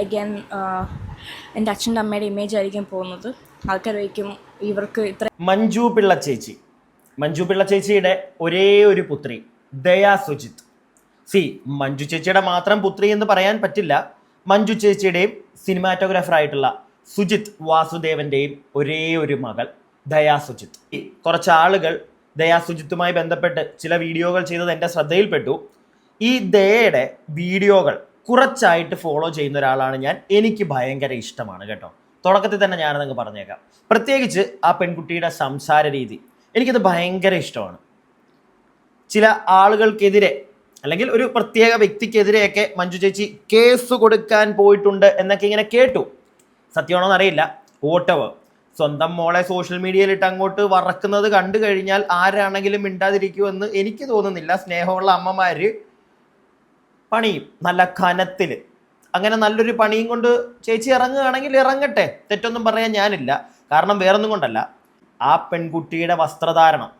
Again എൻ്റെ അച്ഛൻ്റെ അമ്മയുടെ ഇമേജ് ആയിരിക്കും പോകുന്നത്. ആൾക്കാർ വയ്ക്കും ഇവർക്ക് ഇത്ര. മഞ്ജു പിള്ള ചേച്ചിയുടെ ഒരേ ഒരു പുത്രി ദയാ സുജിത്ത്. മഞ്ജു ചേച്ചിയുടെ മാത്രം പുത്രി എന്ന് പറയാൻ പറ്റില്ല. മഞ്ജു ചേച്ചിയുടെയും സിനിമാറ്റോഗ്രാഫർ ആയിട്ടുള്ള സുജിത്ത് വാസുദേവന്റെയും ഒരേ ഒരു മകൾ ദയാ സുജിത്ത്. കുറച്ച് ആളുകൾ ദയാ സുജിത്തുമായി ബന്ധപ്പെട്ട് ചില വീഡിയോകൾ ചെയ്തത് എൻ്റെ ശ്രദ്ധയിൽപ്പെട്ടു. ഈ ദയയുടെ വീഡിയോകൾ കുറച്ചായിട്ട് ഫോളോ ചെയ്യുന്ന ഒരാളാണ് ഞാൻ. എനിക്ക് ഭയങ്കര ഇഷ്ടമാണ് കേട്ടോ. തുടക്കത്തിൽ തന്നെ ഞാനതങ്ങ് പറഞ്ഞേക്കാം. പ്രത്യേകിച്ച് ആ പെൺകുട്ടിയുടെ സംസാര രീതി എനിക്കത് ഭയങ്കര ഇഷ്ടമാണ്. ചില ആളുകൾക്കെതിരെ അല്ലെങ്കിൽ ഒരു പ്രത്യേക വ്യക്തിക്കെതിരെയൊക്കെ മഞ്ജു ചേച്ചി കേസ് കൊടുക്കാൻ പോയിട്ടുണ്ട് എന്നൊക്കെ ഇങ്ങനെ കേട്ടു. സത്യമാണോ എന്നറിയില്ല. വോട്ടവർ സ്വന്തം മോളെ സോഷ്യൽ മീഡിയയിലിട്ട് അങ്ങോട്ട് വറക്കുന്നത് കണ്ടു കഴിഞ്ഞാൽ ആരാണെങ്കിലും മിണ്ടാതിരിക്കുമെന്ന് എനിക്ക് തോന്നുന്നില്ല. സ്നേഹമുള്ള അമ്മമാര് പണിയും നല്ല കനത്തിൽ. അങ്ങനെ നല്ലൊരു പണിയും കൊണ്ട് ചേച്ചി ഇറങ്ങുകയാണെങ്കിൽ ഇറങ്ങട്ടെ, തെറ്റൊന്നും പറയാൻ ഞാനില്ല. കാരണം വേറൊന്നും കൊണ്ടല്ല, ആ പെൺകുട്ടിയുടെ വസ്ത്രധാരണം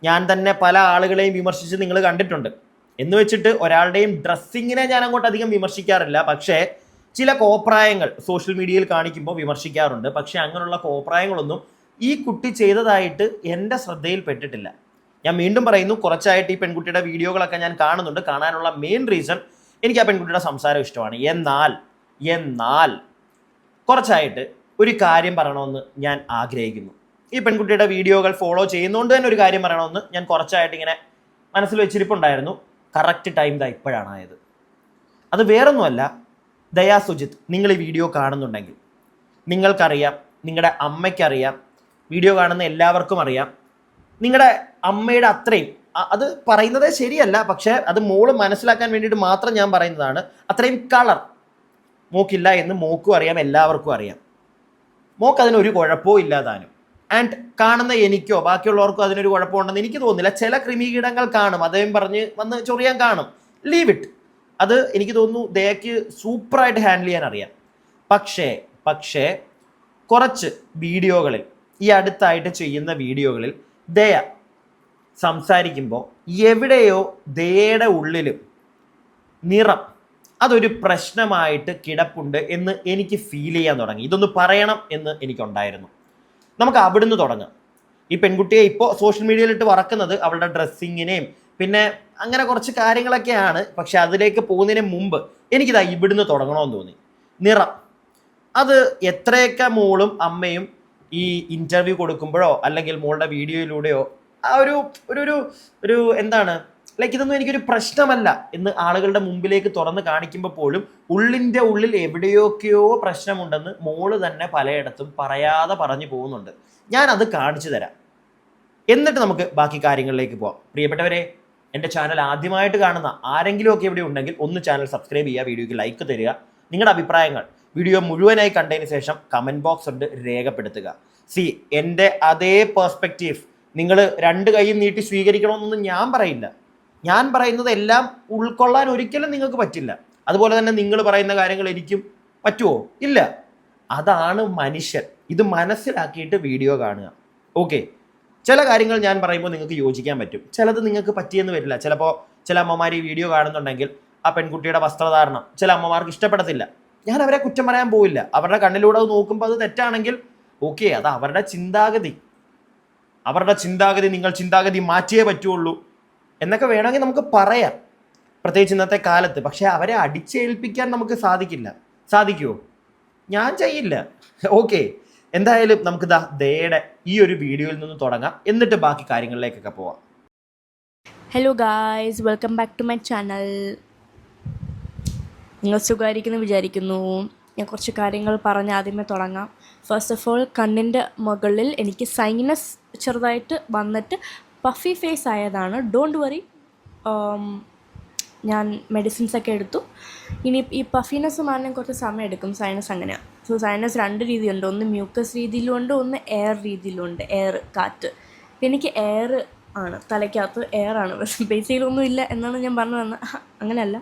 ഞാൻ തന്നെ പല ആളുകളെയും വിമർശിച്ച് നിങ്ങൾ കണ്ടിട്ടുണ്ട്. എന്ന് വെച്ചിട്ട് ഒരാളുടെയും ഡ്രസ്സിങ്ങിനെ ഞാൻ അങ്ങോട്ട് അധികം വിമർശിക്കാറില്ല. പക്ഷേ ചില കോപ്രായങ്ങൾ സോഷ്യൽ മീഡിയയിൽ കാണിക്കുമ്പോൾ വിമർശിക്കാറുണ്ട്. പക്ഷേ അങ്ങനെയുള്ള കോപ്രായങ്ങളൊന്നും ഈ കുട്ടി ചെയ്തതായിട്ട് എൻ്റെ ശ്രദ്ധയിൽപ്പെട്ടിട്ടില്ല. ഞാൻ വീണ്ടും പറയുന്നു, കുറച്ചായിട്ട് ഈ പെൺകുട്ടിയുടെ വീഡിയോകളൊക്കെ ഞാൻ കാണുന്നുണ്ട്. കാണാനുള്ള മെയിൻ റീസൺ എനിക്ക് ആ പെൺകുട്ടിയുടെ സംസാരം ഇഷ്ടമാണ്. എന്നാൽ കുറച്ചായിട്ട് ഒരു കാര്യം പറയണമെന്ന് ഞാൻ ആഗ്രഹിക്കുന്നു. ഈ പെൺകുട്ടിയുടെ വീഡിയോകൾ ഫോളോ ചെയ്യുന്നതുകൊണ്ട് തന്നെ ഒരു കാര്യം പറയണമെന്ന് ഞാൻ കുറച്ചായിട്ട് ഇങ്ങനെ മനസ്സിൽ വെച്ചിരിപ്പുണ്ടായിരുന്നു. കറക്റ്റ് ടൈം ഇപ്പോഴാണ് ആയത്. അത് വേറൊന്നുമല്ല, ദയാ സുജിത്ത്, നിങ്ങൾ ഈ വീഡിയോ കാണുന്നുണ്ടെങ്കിൽ നിങ്ങൾക്കറിയാം, നിങ്ങളുടെ അമ്മയ്ക്കറിയാം, വീഡിയോ കാണുന്ന എല്ലാവർക്കും അറിയാം, നിങ്ങളുടെ അമ്മയുടെ അത്രയും, അത് പറയുന്നത് ശരിയല്ല, പക്ഷേ അത് മോള് മനസ്സിലാക്കാൻ വേണ്ടിയിട്ട് മാത്രം ഞാൻ പറയുന്നതാണ്, അത്രയും കളർ മോക്കില്ല എന്ന് മോക്കും അറിയാം, എല്ലാവർക്കും അറിയാം. മോക്ക് അതിനൊരു കുഴപ്പവും ഇല്ലാതാനും. ആൻഡ് കാണുന്ന എനിക്കോ ബാക്കിയുള്ളവർക്കോ അതിനൊരു കുഴപ്പമുണ്ടെന്ന് എനിക്ക് തോന്നുന്നില്ല. ചില കൃമികീടങ്ങൾ കാണും, അദ്ദേഹം പറഞ്ഞ് വന്ന് ചൊറിയാൻ കാണും. Leave it. അത് എനിക്ക് തോന്നുന്നു ദയക്ക് സൂപ്പറായിട്ട് ഹാൻഡിൽ ചെയ്യാൻ അറിയാം. പക്ഷേ കുറച്ച് വീഡിയോകളിൽ, ഈ അടുത്തായിട്ട് ചെയ്യുന്ന വീഡിയോകളിൽ ദയ സംസാരിക്കുമ്പോൾ എവിടെയോ ദയയുടെ ഉള്ളിലും നിറം അതൊരു പ്രശ്നമായിട്ട് കിടപ്പുണ്ട് എന്ന് എനിക്ക് ഫീൽ ചെയ്യാൻ തുടങ്ങി. ഇതൊന്ന് പറയണം എന്ന് എനിക്കുണ്ടായിരുന്നു. നമുക്ക് അവിടുന്ന് തുടങ്ങാം. ഈ പെൺകുട്ടിയെ ഇപ്പോൾ സോഷ്യൽ മീഡിയയിലിട്ട് വറക്കുന്നത് അവളുടെ ഡ്രസ്സിങ്ങിനെയും പിന്നെ അങ്ങനെ കുറച്ച് കാര്യങ്ങളൊക്കെയാണ്. പക്ഷെ അതിലേക്ക് പോകുന്നതിന് മുമ്പ് എനിക്കിതാ ഇവിടുന്ന് തുടങ്ങണമെന്ന് തോന്നി. നിറം അത് എത്രയൊക്കെ മോളും അമ്മയും ഈ ഇൻ്റർവ്യൂ കൊടുക്കുമ്പോഴോ അല്ലെങ്കിൽ മോളുടെ വീഡിയോയിലൂടെയോ ആ ഒരു എന്താണ് ലൈക്ക് ഇതൊന്നും എനിക്കൊരു പ്രശ്നമല്ല എന്ന് ആളുകളുടെ മുമ്പിലേക്ക് തുറന്ന് കാണിക്കുമ്പോൾ പോലും ഉള്ളിൻ്റെ ഉള്ളിൽ എവിടെയൊക്കെയോ പ്രശ്നമുണ്ടെന്ന് മോള് തന്നെ പലയിടത്തും പറയാതെ പറഞ്ഞു പോകുന്നുണ്ട്. ഞാൻ അത് കാണിച്ചു തരാം, എന്നിട്ട് നമുക്ക് ബാക്കി കാര്യങ്ങളിലേക്ക് പോവാം. പ്രിയപ്പെട്ടവരെ, എൻ്റെ ചാനൽ ആദ്യമായിട്ട് കാണുന്ന ആരെങ്കിലും ഒക്കെ ഇവിടെ ഉണ്ടെങ്കിൽ ഒന്ന് ചാനൽ സബ്സ്ക്രൈബ് ചെയ്യുക, വീഡിയോയ്ക്ക് ലൈക്ക് തരിക, നിങ്ങളുടെ അഭിപ്രായങ്ങൾ വീഡിയോ മുഴുവനായി കണ്ടതിന് ശേഷം കമൻറ്റ് ബോക്സ് ഉണ്ട് രേഖപ്പെടുത്തുക. എൻ്റെ അതേ പെർസ്പെക്റ്റീവ് നിങ്ങൾ രണ്ട് കൈയും നീട്ടി സ്വീകരിക്കണമെന്നൊന്നും ഞാൻ പറയില്ല. ഞാൻ പറയുന്നത് എല്ലാം ഉൾക്കൊള്ളാൻ ഒരിക്കലും നിങ്ങൾക്ക് പറ്റില്ല. അതുപോലെ തന്നെ നിങ്ങൾ പറയുന്ന കാര്യങ്ങൾ എനിക്കും പറ്റുമോ? ഇല്ല. അതാണ് മനുഷ്യൻ. ഇത് മനസ്സിലാക്കിയിട്ട് വീഡിയോ കാണുക. ഓക്കെ, ചില കാര്യങ്ങൾ ഞാൻ പറയുമ്പോൾ നിങ്ങൾക്ക് യോജിക്കാൻ പറ്റും, ചിലത് നിങ്ങൾക്ക് പറ്റിയെന്ന് വരില്ല. ചിലപ്പോൾ ചില അമ്മമാർ ഈ വീഡിയോ കാണുന്നുണ്ടെങ്കിൽ ആ പെൺകുട്ടിയുടെ വസ്ത്രധാരണം ചില അമ്മമാർക്ക് ഇഷ്ടപ്പെടത്തില്ല. ഞാൻ അവരെ കുറ്റം പറയാൻ പോവില്ല. അവരുടെ കണ്ണിലൂടെ അത് നോക്കുമ്പോൾ അത് തെറ്റാണെങ്കിൽ ഓക്കെ, അത് അവരുടെ ചിന്താഗതി. നിങ്ങൾ ചിന്താഗതി മാറ്റിയേ പറ്റുള്ളൂ എന്നൊക്കെ വേണമെങ്കിൽ നമുക്ക് പറയാം, പ്രത്യേകിച്ച് ഇന്നത്തെ കാലത്ത്. പക്ഷേ അവരെ അടിച്ചേൽപ്പിക്കാൻ നമുക്ക് സാധിക്കില്ല. സാധിക്കുമോ? ഞാൻ ചെയ്യില്ല. ഓക്കെ, എന്തായാലും നമുക്ക് ദയയുടെ ഈ ഒരു വീഡിയോയിൽ നിന്ന് തുടങ്ങാം, എന്നിട്ട് ബാക്കി കാര്യങ്ങളിലേക്കൊക്കെ പോവാം. Hello guys, welcome back to my channel. നിങ്ങൾ സുഖമായിരിക്കുന്നു വിചാരിക്കുന്നു. ഞാൻ കുറച്ച് കാര്യങ്ങൾ പറഞ്ഞ് ആദ്യമേ തുടങ്ങാം. ഫസ്റ്റ് ഓഫ് ഓൾ, കണ്ണിൻ്റെ മുകളിൽ എനിക്ക് സൈനസ് ചെറുതായിട്ട് വന്നിട്ട് പഫി ഫേസ് ആയതാണ്. ഡോണ്ട് വറി, ഞാൻ മെഡിസിൻസൊക്കെ എടുത്തു. ഇനി ഈ പഫിനെസ് മാറാൻ കുറച്ച് സമയം എടുക്കും. സൈനസ് അങ്ങനെയാണ്. സോ സൈനസ് രണ്ട് രീതിയുണ്ട്, ഒന്ന് മ്യൂക്കസ് രീതിയിലുണ്ട്, ഒന്ന് എയർ രീതിയിലുണ്ട്. എയർ, കാറ്റ്. എനിക്ക് എയർ ആണ്, തലയ്ക്കകത്ത് എയറാണ്. ബേസിക്കലൊന്നും ഇല്ല എന്നാണ് ഞാൻ പറഞ്ഞു വന്നത്, അങ്ങനെയല്ല.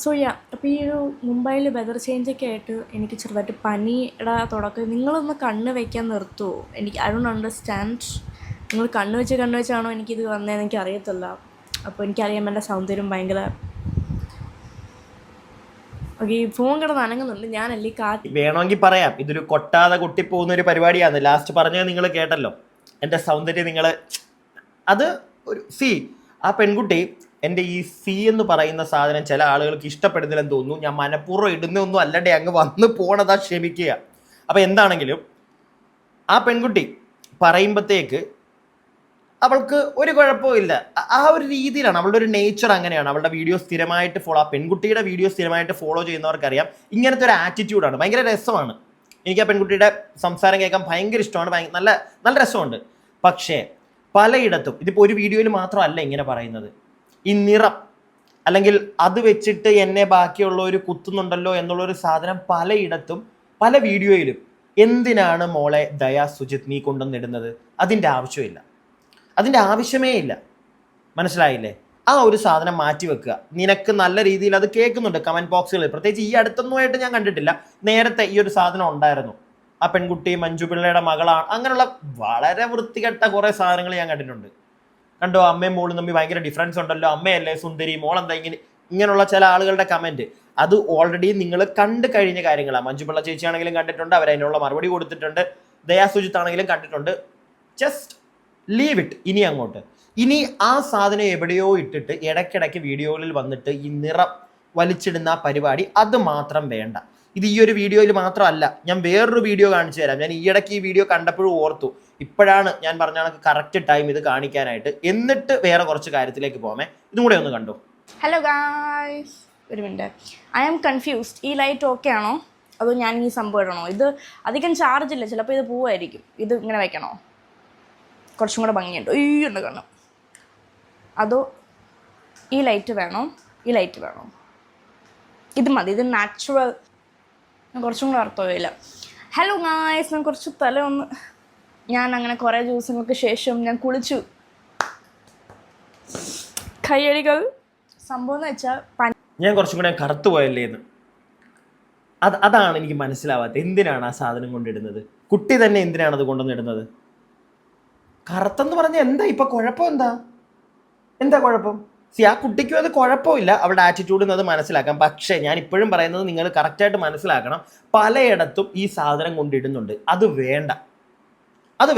സോ അപ്പോൾ ഈ ഒരു മുംബൈയിൽ വെതർ ചേഞ്ചൊക്കെ ആയിട്ട് എനിക്ക് ചെറുതായിട്ട് പനിയുടെ തുടക്കം. നിങ്ങളൊന്ന് കണ്ണ് വയ്ക്കാൻ നിർത്തുമോ? I don't understand. നിങ്ങൾ കണ്ണ് വെച്ചാണോ എനിക്കിത് വന്നതെന്ന് എനിക്ക് അറിയത്തില്ല. അപ്പോൾ എനിക്കറിയാം എൻ്റെ സൗന്ദര്യം ഭയങ്കര ഓക്കെ, ഈ ഫോൺ കിടന്ന് അനങ്ങുന്നുണ്ട്, ഞാനല്ലേ കാറ്റ്. വേണമെങ്കിൽ പറയാം, ഇതൊരു കൊട്ടാതെ കൊട്ടി പോകുന്ന ഒരു പരിപാടിയാണ്. ലാസ്റ്റ് പറഞ്ഞത് നിങ്ങൾ കേട്ടല്ലോ, എൻ്റെ സൗന്ദര്യം നിങ്ങൾ അത് ഒരു ആ പെൺകുട്ടി എൻ്റെ ഈ സി എന്ന് പറയുന്ന സാധനം ചില ആളുകൾക്ക് ഇഷ്ടപ്പെടുന്നില്ലെന്ന് തോന്നുന്നു. ഞാൻ മനഃപൂർവ്വം ഇടുന്നൊന്നും അല്ലടെ, അങ്ങ് വന്ന് പോണതാ, ക്ഷമിക്കുക. അപ്പം എന്താണെങ്കിലും ആ പെൺകുട്ടി പറയുമ്പോഴത്തേക്ക് അവൾക്ക് ഒരു കുഴപ്പമില്ല. ആ ഒരു രീതിയിലാണ്, അവളുടെ ഒരു നേച്ചർ അങ്ങനെയാണ്. അവളുടെ വീഡിയോ സ്ഥിരമായിട്ട് ആ പെൺകുട്ടിയുടെ വീഡിയോ സ്ഥിരമായിട്ട് ഫോളോ ചെയ്യുന്നവർക്കറിയാം ഇങ്ങനത്തെ ഒരു ആറ്റിറ്റ്യൂഡാണ്. ഭയങ്കര രസമാണ്. എനിക്ക് ആ പെൺകുട്ടിയുടെ സംസാരം കേൾക്കാൻ ഭയങ്കര ഇഷ്ടമാണ്, നല്ല നല്ല രസമുണ്ട്. പക്ഷേ പലയിടത്തും ഇതിപ്പോൾ ഒരു വീഡിയോയിൽ മാത്രമല്ല ഇങ്ങനെ പറയുന്നത്. ഈ നിറം അല്ലെങ്കിൽ അത് വെച്ചിട്ട് എന്നെ ബാക്കിയുള്ളവർ കുത്തുന്നുണ്ടല്ലോ എന്നുള്ളൊരു സാധനം പലയിടത്തും പല വീഡിയോയിലും. എന്തിനാണ് മോളെ ദയാ സുജിത്ത് നീ കൊണ്ടുവന്നിടുന്നത്? അതിൻ്റെ ആവശ്യമില്ല, അതിൻ്റെ ആവശ്യമേ ഇല്ല. മനസ്സിലായില്ലേ? ആ ഒരു സാധനം മാറ്റി വെക്കുക. നിനക്ക് നല്ല രീതിയിൽ അത് കേൾക്കുന്നുണ്ട് കമൻറ്റ് ബോക്സുകളിൽ, പ്രത്യേകിച്ച് ഈ അടുത്തൊന്നുമായിട്ട് ഞാൻ കണ്ടിട്ടില്ല. നേരത്തെ ഈ ഒരു സാധനം ഉണ്ടായിരുന്നു. ആ പെൺകുട്ടി മഞ്ജു പിള്ളയുടെ മകളാണ്, അങ്ങനെയുള്ള വളരെ വൃത്തികെട്ട കുറേ സാധനങ്ങൾ ഞാൻ കണ്ടിട്ടുണ്ട്. കണ്ടോ, അമ്മയും മോളും തമ്മിൽ ഭയങ്കര ഡിഫറൻസ് ഉണ്ടല്ലോ, അമ്മയല്ലേ സുന്ദരി, മോളെന്താ ഇങ്ങനെയുള്ള ചില ആളുകളുടെ കമൻറ്റ്. അത് ഓൾറെഡി നിങ്ങൾ കണ്ടു കഴിഞ്ഞ കാര്യങ്ങളാണ്. മഞ്ജു പിള്ള ചേച്ചിയാണെങ്കിലും കണ്ടിട്ടുണ്ട്, അവരതിനുള്ള മറുപടി കൊടുത്തിട്ടുണ്ട്. ദയാ സുജിത്ത് ആണെങ്കിലും കണ്ടിട്ടുണ്ട്. Just leave it. ഇനി ആ സാധനം എവിടെയോ ഇട്ടിട്ട് ഇടയ്ക്കിടയ്ക്ക് വീഡിയോകളിൽ വന്നിട്ട് ഈ നിറം വലിച്ചിടുന്ന പരിപാടി അത് മാത്രം വേണ്ട. ഇത് ഈ ഒരു വീഡിയോയിൽ മാത്രമല്ല, ഞാൻ വേറൊരു വീഡിയോ കാണിച്ചു തരാം. ഞാൻ ഈയിടയ്ക്ക് ഈ വീഡിയോ കണ്ടപ്പോഴും ഓർത്തു, ഇപ്പോഴാണ് ഞാൻ പറഞ്ഞ കണക്ക് കറക്റ്റ് ടൈം ഇത് കാണിക്കാനായിട്ട്. എന്നിട്ട് വേറെ കുറച്ച് കാര്യത്തിലേക്ക് പോകാമേ. ഇതും കൂടെ ഒന്ന് കണ്ടു. ഹലോ ഗായ്സ്, ഒരു മിനിറ്റ്, ഐ ആം കൺഫ്യൂസ്ഡ്. ഈ ലൈറ്റ് ഓക്കെ ആണോ അതോ ഞാൻ ഈ സംഭവം ഇടണോ? ഇത് അധികം ചാർജ് ഇല്ല, ചിലപ്പോൾ ഇത് പോവായിരിക്കും. ഇത് ഇങ്ങനെ വെക്കണോ? കുറച്ചും കൂടെ ഭംഗിയുണ്ട്, ഉണ്ട് കാണാം. അതോ ഈ ലൈറ്റ് വേണോ? ഈ ലൈറ്റ് വേണോ? ഇത് മതി, ഇത് നാച്ചുറൽ, കുറച്ചും കൂടെ അർത്ഥമില്ല. ഹലോ ഗായ്സ്, ഞാൻ കുറച്ച് ഞാൻ അങ്ങനെ കുറേ ദിവസങ്ങൾക്ക് ശേഷം ഞാൻ കുളിച്ചു. കയ്യടികൾ. സംഭവം എന്ന് വെച്ചാൽ ഞാൻ കുറച്ചും കൂടെ കറുത്തു പോയല്ലേ എന്ന്. അതാണ് എനിക്ക് മനസ്സിലാവാത്തത്. എന്തിനാണ് ആ സാധനം കൊണ്ടിടുന്നത്? കുട്ടി തന്നെ എന്തിനാണ് അത് കൊണ്ടുവന്നിടുന്നത്? കറുത്തെന്ന് പറഞ്ഞാൽ എന്താ ഇപ്പം കുഴപ്പം? എന്താ കുഴപ്പം? ആ കുട്ടിക്കും അത് കുഴപ്പമില്ല, അവളുടെ ആറ്റിറ്റ്യൂഡിൽ നിന്ന് അത് മനസ്സിലാക്കാം. പക്ഷേ ഞാൻ ഇപ്പോഴും പറയുന്നത് നിങ്ങൾ കറക്റ്റായിട്ട് മനസ്സിലാക്കണം, പലയിടത്തും ഈ സാധനം കൊണ്ടിടുന്നുണ്ട്. അത്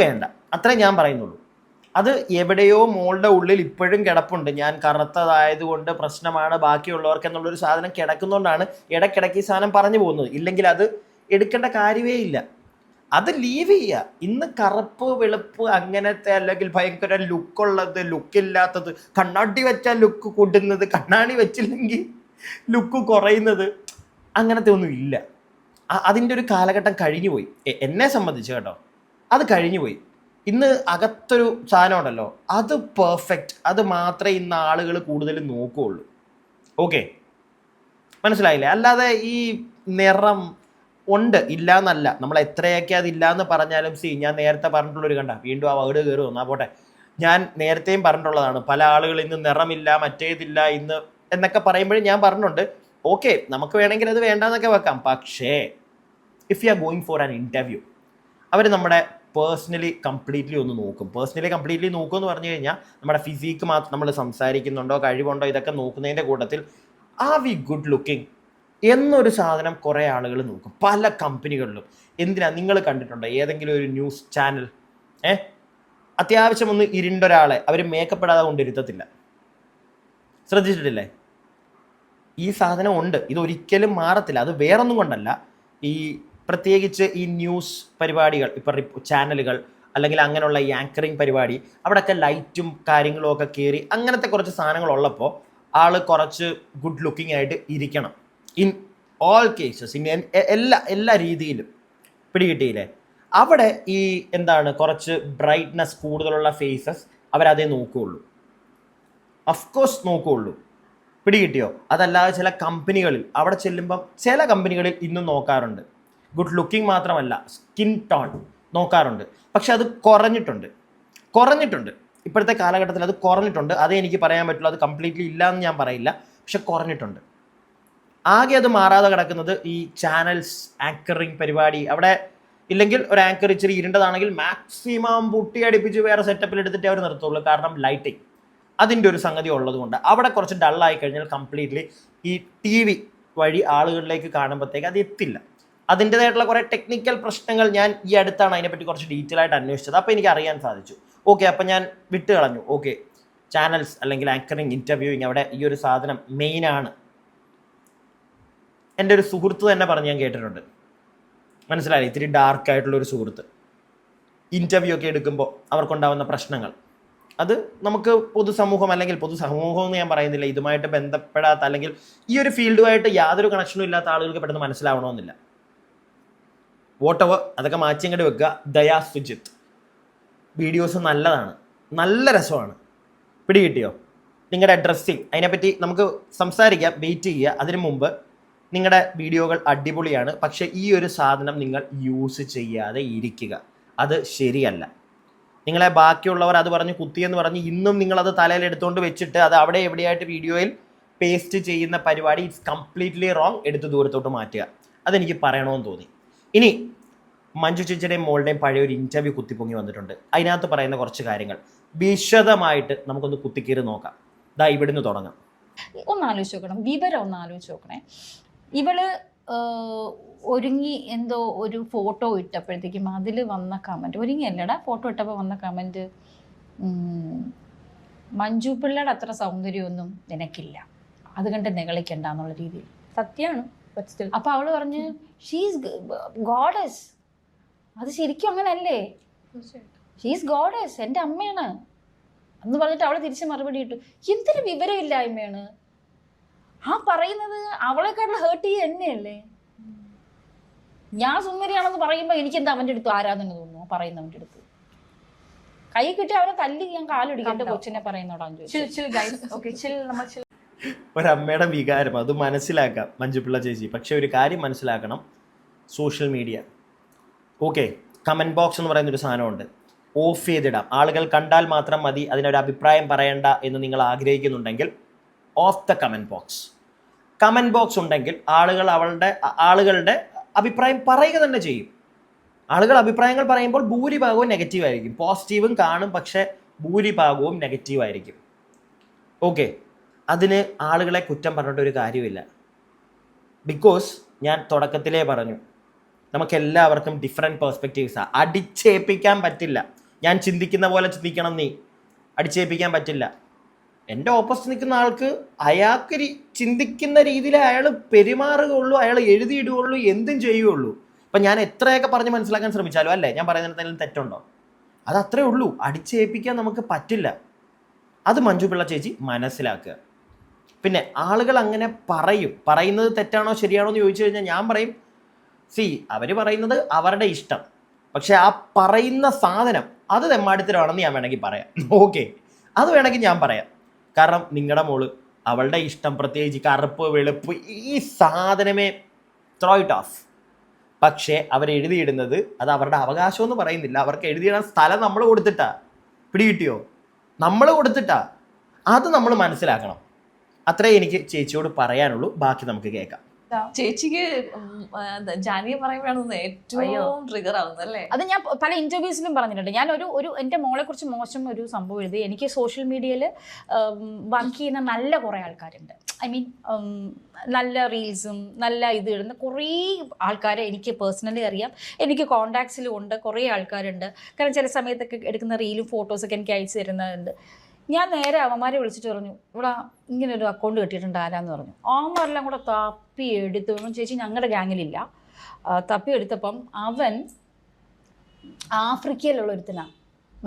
വേണ്ട, അത്രേ ഞാൻ പറയുന്നുള്ളൂ. അത് എവിടെയോ മോളുടെ ഉള്ളിൽ ഇപ്പോഴും കിടപ്പുണ്ട്. ഞാൻ കറുത്തതായതുകൊണ്ട് പ്രശ്നമാണ് ബാക്കിയുള്ളവർക്ക് എന്നുള്ളൊരു സാധനം കിടക്കുന്നതുകൊണ്ടാണ് ഇടയ്ക്കിടയ്ക്ക് ഈ സാധനം പറഞ്ഞു പോകുന്നത്. ഇല്ലെങ്കിൽ അത് എടുക്കേണ്ട കാര്യമേ ഇല്ല. അത് ലീവ് ചെയ്യുക. ഇന്ന് കറുപ്പ് വെളുപ്പ് അങ്ങനത്തെ, അല്ലെങ്കിൽ ഭയങ്കര ലുക്കുള്ളത് ലുക്കില്ലാത്തത്, കണ്ണാടി വെച്ചാൽ ലുക്ക് കൂട്ടുന്നത്, കണ്ണാടി വെച്ചില്ലെങ്കിൽ ലുക്ക് കുറയുന്നത്, അങ്ങനത്തെ ഒന്നും ഇല്ല. അതിൻ്റെ ഒരു കാലഘട്ടം കഴിഞ്ഞു പോയി. എന്നെ സംബന്ധിച്ച് കേട്ടോ, അത് കഴിഞ്ഞു പോയി. ഇന്ന് അകത്തൊരു സാധനം ഉണ്ടല്ലോ, അത് പെർഫെക്റ്റ്, അത് മാത്രമേ ഇന്ന് ആളുകൾ കൂടുതൽ നോക്കുകയുള്ളൂ. ഓക്കെ, മനസ്സിലായില്ലേ? അല്ലാതെ ഈ നിറം ഉണ്ട്, ഇല്ല എന്നല്ല. നമ്മൾ എത്രയൊക്കെ അതില്ല എന്ന് പറഞ്ഞാലും ഞാൻ നേരത്തെ പറഞ്ഞിട്ടുള്ളൊരു വീണ്ടും ആ വേർഡ് കയറി വന്നാ പോട്ടെ. ഞാൻ നേരത്തെയും പറഞ്ഞിട്ടുള്ളതാണ്, പല ആളുകൾ ഇന്ന് നിറമില്ല, മറ്റേതില്ല ഇന്ന് എന്നൊക്കെ പറയുമ്പോഴും ഞാൻ പറഞ്ഞിട്ടുണ്ട്, ഓക്കെ നമുക്ക് വേണമെങ്കിൽ അത് വേണ്ടെന്നൊക്കെ വെക്കാം. പക്ഷേ if you are going for an interview, അവർ നമ്മുടെ പേഴ്സണലി കംപ്ലീറ്റ്ലി ഒന്ന് നോക്കും. പേഴ്സണലി കംപ്ലീറ്റ്ലി നോക്കും എന്ന് പറഞ്ഞു കഴിഞ്ഞാൽ നമ്മുടെ ഫിസിക്ക് മാത്രം, നമ്മൾ സംസാരിക്കുന്നുണ്ടോ, കഴിവുണ്ടോ, ഇതൊക്കെ നോക്കുന്നതിൻ്റെ കൂട്ടത്തിൽ ആർ വി ഗുഡ് ലുക്കിംഗ് എന്നൊരു സാധനം കുറേ ആളുകൾ നോക്കും പല കമ്പനികളിലും. എന്തിനാ? നിങ്ങൾ കണ്ടിട്ടുണ്ടോ ഏതെങ്കിലും ഒരു ന്യൂസ് ചാനൽ അത്യാവശ്യം ഒന്ന് ഇരുണ്ടൊരാളെ അവർ മേക്കപ്പ് ഇടാതെ കൊണ്ടിരുത്തത്തില്ല? ശ്രദ്ധിച്ചിട്ടില്ലേ? ഈ സാധനം ഉണ്ട്, ഇതൊരിക്കലും മാറത്തില്ല. അത് വേറൊന്നും കൊണ്ടല്ല, ഈ പ്രത്യേകിച്ച് ഈ ന്യൂസ് പരിപാടികൾ, ഇപ്പം ചാനലുകൾ അല്ലെങ്കിൽ അങ്ങനെയുള്ള ഈ ആങ്കറിങ് പരിപാടി, അവിടെയൊക്കെ ലൈറ്റും കാര്യങ്ങളും ഒക്കെ കയറി അങ്ങനത്തെ കുറച്ച് സാധനങ്ങളുള്ളപ്പോൾ ആൾ കുറച്ച് ഗുഡ് ലുക്കിംഗ് ആയിട്ട് ഇരിക്കണം. ഇൻ ഓൾ കേസസ്, എല്ലാ രീതിയിലും. പിടികിട്ടിയില്ലേ? അവിടെ ഈ കുറച്ച് ബ്രൈറ്റ്നസ് കൂടുതലുള്ള ഫേസസ് അവരതേ നോക്കുകയുള്ളൂ, അഫ്കോഴ്സ് നോക്കുകയുള്ളൂ. പിടികിട്ടിയോ? അതല്ലാതെ ചില കമ്പനികളിൽ അവിടെ ചെല്ലുമ്പം ചില കമ്പനികളിൽ ഇന്നും നോക്കാറുണ്ട്. ഗുഡ് ലുക്കിംഗ് മാത്രമല്ല, സ്കിൻ ടോൺ നോക്കാറുണ്ട്. പക്ഷെ അത് കുറഞ്ഞിട്ടുണ്ട് ഇപ്പോഴത്തെ കാലഘട്ടത്തിൽ. അത് കുറഞ്ഞിട്ടുണ്ട്, അതേ എനിക്ക് പറയാൻ പറ്റുള്ളൂ. അത് കംപ്ലീറ്റ്ലി ഇല്ല എന്ന് ഞാൻ പറയില്ല, പക്ഷെ കുറഞ്ഞിട്ടുണ്ട്. ആകെ അത് മാറാതെ കിടക്കുന്നത് ഈ ചാനൽസ്, ആങ്കറിങ് പരിപാടി. അവിടെ ഇല്ലെങ്കിൽ ഒരു ആങ്കർ ഇച്ചിരി ഇരുണ്ടതാണെങ്കിൽ മാക്സിമം പുട്ടിയടിപ്പിച്ച് വേറെ സെറ്റപ്പിൽ എടുത്തിട്ട് അവർ നിർത്തുള്ളൂ. കാരണം ലൈറ്റിങ് അതിൻ്റെ ഒരു സംഗതി ഉള്ളത് കൊണ്ട് അവിടെ കുറച്ച് ഡള്ളായി കഴിഞ്ഞാൽ കംപ്ലീറ്റ്ലി ഈ ടി വി വഴി ആളുകളിലേക്ക് കാണുമ്പോഴത്തേക്ക് അത് എത്തില്ല. അതിൻ്റെതായിട്ടുള്ള കുറേ ടെക്നിക്കൽ പ്രശ്നങ്ങൾ ഞാൻ ഈ അടുത്താണ് അതിനെപ്പറ്റി കുറച്ച് ഡീറ്റെയിൽ ആയിട്ട് അന്വേഷിച്ചത്. അപ്പോൾ എനിക്ക് അറിയാൻ സാധിച്ചു. ഓക്കെ, അപ്പം ഞാൻ വിട്ട് കളഞ്ഞു. ഓക്കെ, ചാനൽസ് അല്ലെങ്കിൽ ആങ്കറിങ്, ഇൻ്റർവ്യൂയിങ്, അവിടെ ഈ ഒരു സാധനം മെയിനാണ്. എൻ്റെ ഒരു സുഹൃത്ത് തന്നെ പറഞ്ഞ് ഞാൻ കേട്ടിട്ടുണ്ട്, മനസ്സിലായി, ഇത്തിരി ഡാർക്കായിട്ടുള്ളൊരു സുഹൃത്ത്. ഇൻ്റർവ്യൂ ഒക്കെ എടുക്കുമ്പോൾ അവർക്കുണ്ടാവുന്ന പ്രശ്നങ്ങൾ, അത് നമുക്ക് പൊതുസമൂഹം അല്ലെങ്കിൽ പൊതുസമൂഹം എന്ന് ഞാൻ പറയുന്നില്ല, ഇതുമായിട്ട് ബന്ധപ്പെടാത്ത അല്ലെങ്കിൽ ഈ ഒരു ഫീൽഡുമായിട്ട് യാതൊരു കണക്ഷനും ഇല്ലാത്ത ആളുകൾക്ക് പെട്ടെന്ന് മനസ്സിലാവണമെന്നില്ല. വോട്ടവർ അതൊക്കെ മാറ്റി അങ്ങോട്ട് വെക്കുക. ദയാ സുജിത്ത് വീഡിയോസ് നല്ലതാണ്, നല്ല രസമാണ്. പിടികിട്ടിയോ? നിങ്ങളുടെ ഡ്രസ്സിങ്, അതിനെപ്പറ്റി നമുക്ക് സംസാരിക്കാം, വെയിറ്റ് ചെയ്യുക. അതിനു മുമ്പ് നിങ്ങളുടെ വീഡിയോകൾ അടിപൊളിയാണ്, പക്ഷേ ഈ ഒരു സാധനം നിങ്ങൾ യൂസ് ചെയ്യാതെ ഇരിക്കുക, അത് ശരിയല്ല. നിങ്ങളെ ബാക്കിയുള്ളവർ അത് പറഞ്ഞ് കുത്തിയെന്ന് പറഞ്ഞ് ഇന്നും നിങ്ങളത് തലയിൽ എടുത്തുകൊണ്ട് വെച്ചിട്ട് അത് അവിടെ എവിടെയായിട്ട് വീഡിയോയിൽ പേസ്റ്റ് ചെയ്യുന്ന പരിപാടി ഇറ്റ്സ് കംപ്ലീറ്റ്ലി റോങ്. എടുത്ത് ദൂരത്തോട്ട് മാറ്റുക. അതെനിക്ക് പറയണമെന്ന് തോന്നി. ഇനി മഞ്ജു ചേച്ചിയുടെയും മോളുടെയും പഴയ ഒരു ഇൻ്റർവ്യൂ കുത്തിപ്പൊങ്ങി വന്നിട്ടുണ്ട്. അതിനകത്ത് പറയുന്ന കുറച്ച് കാര്യങ്ങൾ വിശദമായിട്ട് നമുക്കൊന്ന് കുത്തിക്കീറി നോക്കാം. ദാ ഇവിടുന്ന് തുടങ്ങാം. ഒന്ന് ആലോചിച്ച് നോക്കണം, വിവരം ഒന്ന് ആലോചിച്ച് നോക്കണേ. ഇവള് ഒരുങ്ങി എന്തോ ഒരു ഫോട്ടോ ഇട്ടപ്പോഴത്തേക്കും അതിൽ വന്ന കമൻറ്റ്, ഒരുങ്ങിയല്ലടാ ഫോട്ടോ ഇട്ടപ്പോൾ വന്ന കമൻറ്റ്, മഞ്ജു പിള്ളയുടെ അത്ര സൗന്ദര്യമൊന്നും നിനക്കില്ല, അത് കണ്ട് നിഗളിക്കണ്ട എന്നുള്ള രീതിയിൽ. സത്യമാണ്. അപ്പോൾ അവൾ പറഞ്ഞ് ഷീസ് ഗോഡസ്. അത് ശരിക്കും അങ്ങനല്ലേ? ഷീസ് ഗോഡസ്, എൻ്റെ അമ്മയാണ് എന്ന് പറഞ്ഞിട്ട് അവൾ തിരിച്ച് മറുപടി ഇട്ടു. എന്തൊരു വിവരമില്ലായ്മയാണ് ആ പറയുന്നത്. അവളെക്കാട്ടിൽ ഹേർട്ട് ചെയ്യുക എന്നെയല്ലേ? ഞാൻ സുന്ദരിയാണെന്ന് പറയുമ്പോൾ എനിക്ക് എന്താ അവൻ്റെ അടുത്ത് ആരാധന തോന്നുന്നു? പറയുന്നവൻ്റെ അടുത്ത് കൈ കിട്ടി അവനെ തല്ലി ഞാൻ കാലൊടിക്കേണ്ട കൊച്ചിനെ പറയുന്നോടാന്ന് ചോദിച്ചു. ഒരമ്മയുടെ വികാരം അത് മനസ്സിലാക്കാം മഞ്ജുപിള്ള ചേച്ചി. പക്ഷെ ഒരു കാര്യം മനസ്സിലാക്കണം, social media okay, comment box എന്ന് പറയുന്നൊരു സാധനമുണ്ട്, ഓഫ് ചെയ്തിടാം. ആളുകൾ കണ്ടാൽ മാത്രം മതി, അതിനൊരു അഭിപ്രായം പറയണ്ട എന്ന് നിങ്ങൾ ആഗ്രഹിക്കുന്നുണ്ടെങ്കിൽ of the comment box. Comment box ഉണ്ടെങ്കിൽ ആളുകളുടെ അഭിപ്രായം പറയുക തന്നെ ചെയ്യും. ആളുകൾ അഭിപ്രായങ്ങൾ പറയുമ്പോൾ ഭൂരിഭാഗവും നെഗറ്റീവ് ആയിരിക്കും. പോസിറ്റീവും കാണും, പക്ഷേ ഭൂരിഭാഗവും നെഗറ്റീവ് ആയിരിക്കും. ഓക്കെ, അതിന് ആളുകളെ കുറ്റം പറഞ്ഞിട്ട് ഒരു കാര്യമില്ല. ബിക്കോസ് ഞാൻ തുടക്കത്തിലേ പറഞ്ഞു, നമുക്കെല്ലാവർക്കും ഡിഫറെൻറ്റ് പെർസ്പെക്റ്റീവ്സാണ്. അടിച്ചേൽപ്പിക്കാൻ പറ്റില്ല. ഞാൻ ചിന്തിക്കുന്ന പോലെ ചിന്തിക്കണം നീ, അടിച്ചേൽപ്പിക്കാൻ പറ്റില്ല. എൻ്റെ ഓപ്പോസിറ്റ് നിൽക്കുന്ന ആൾക്ക് അയാൾക്ക് ചിന്തിക്കുന്ന രീതിയിൽ അയാൾ പെരുമാറുകയുള്ളൂ, അയാൾ എഴുതിയിടുകയുള്ളൂ, എന്തും ചെയ്യുകയുള്ളൂ. അപ്പം ഞാൻ എത്രയൊക്കെ പറഞ്ഞ് മനസ്സിലാക്കാൻ ശ്രമിച്ചാലും അല്ലേ, ഞാൻ പറയുന്നതിന് എന്തെങ്കിലും തെറ്റുണ്ടോ? അത് അത്രേ ഉള്ളൂ. അടിച്ചേൽപ്പിക്കാൻ നമുക്ക് പറ്റില്ല. അത് മഞ്ജു പിള്ള ചേച്ചി മനസ്സിലാക്കുക. പിന്നെ ആളുകൾ അങ്ങനെ പറയുന്നത് തെറ്റാണോ ശരിയാണോ എന്ന് ചോദിച്ചു കഴിഞ്ഞാൽ ഞാൻ പറയും, അവർ പറയുന്നത് അവരുടെ ഇഷ്ടം, പക്ഷെ ആ പറയുന്ന സാധനം അത് തെമ്മാടിത്തരമാണെന്ന് ഞാൻ വേണമെങ്കിൽ പറയാം. ഓക്കെ, അത് വേണമെങ്കിൽ ഞാൻ പറയാം. കാരണം നിങ്ങളുടെ മോള് അവളുടെ ഇഷ്ടം, പ്രത്യേകിച്ച് കറുപ്പ് വെളുപ്പ് ഈ സാധനമേ ത്രോ ഇറ്റ് ഓഫ്. പക്ഷേ അവരെഴുതിയിടുന്നത് അത് അവരുടെ അവകാശമെന്ന് പറയുന്നില്ല, അവർക്ക് എഴുതിയിടാൻ സ്ഥലം നമ്മൾ കൊടുത്തിട്ടാ. പിടികിട്ടിയോ? നമ്മൾ കൊടുത്തിട്ടാ. അത് നമ്മൾ മനസ്സിലാക്കണം. അത്രേ എനിക്ക് ചേച്ചിയോട് പറയാനുള്ളൂ. ബാക്കി നമുക്ക് കേൾക്കാം. ചേച്ചിക്ക് ജാനിയെ പറയുമ്പോഴാണ് ഏറ്റവും ട്രിഗർ ആവുന്നത് അല്ലേ? അത് ഞാൻ പല ഇന്റർവ്യൂസിലും പറഞ്ഞിട്ടുണ്ട്. ഞാൻ ഒരു എൻ്റെ മോളെ കുറിച്ച് മോശം ഒരു സംഭവം എഴുതി. എനിക്ക് സോഷ്യൽ മീഡിയയിൽ വർക്ക് ചെയ്യുന്ന നല്ല കുറേ ആൾക്കാരുണ്ട്. ഐ മീൻ നല്ല റീൽസും നല്ല ഇത് ഇടുന്ന കുറേ ആൾക്കാരെ എനിക്ക് പേഴ്സണലി അറിയാം. എനിക്ക് കോണ്ടാക്ട്സിലും ഉണ്ട്, കുറേ ആൾക്കാരുണ്ട്. കാരണം ചില സമയത്തൊക്കെ എടുക്കുന്ന റീലും ഫോട്ടോസൊക്കെ എനിക്ക് അയച്ചു തരുന്നുണ്ട്. ഞാൻ നേരെ അവന്മാരെ വിളിച്ചിട്ട് പറഞ്ഞു, ഇവിടെ ഇങ്ങനെ ഒരു അക്കൗണ്ട് കെട്ടിയിട്ടുണ്ട് ആരാന്ന് പറഞ്ഞു. അവന്മാരെല്ലാം കൂടെ തപ്പി എടുത്തു. ചേച്ചി ഞങ്ങളുടെ ഗ്യാങ്ങിലില്ല. തപ്പി എടുത്തപ്പം അവൻ ആഫ്രിക്കയിലുള്ള ഒരുത്തനാണ്,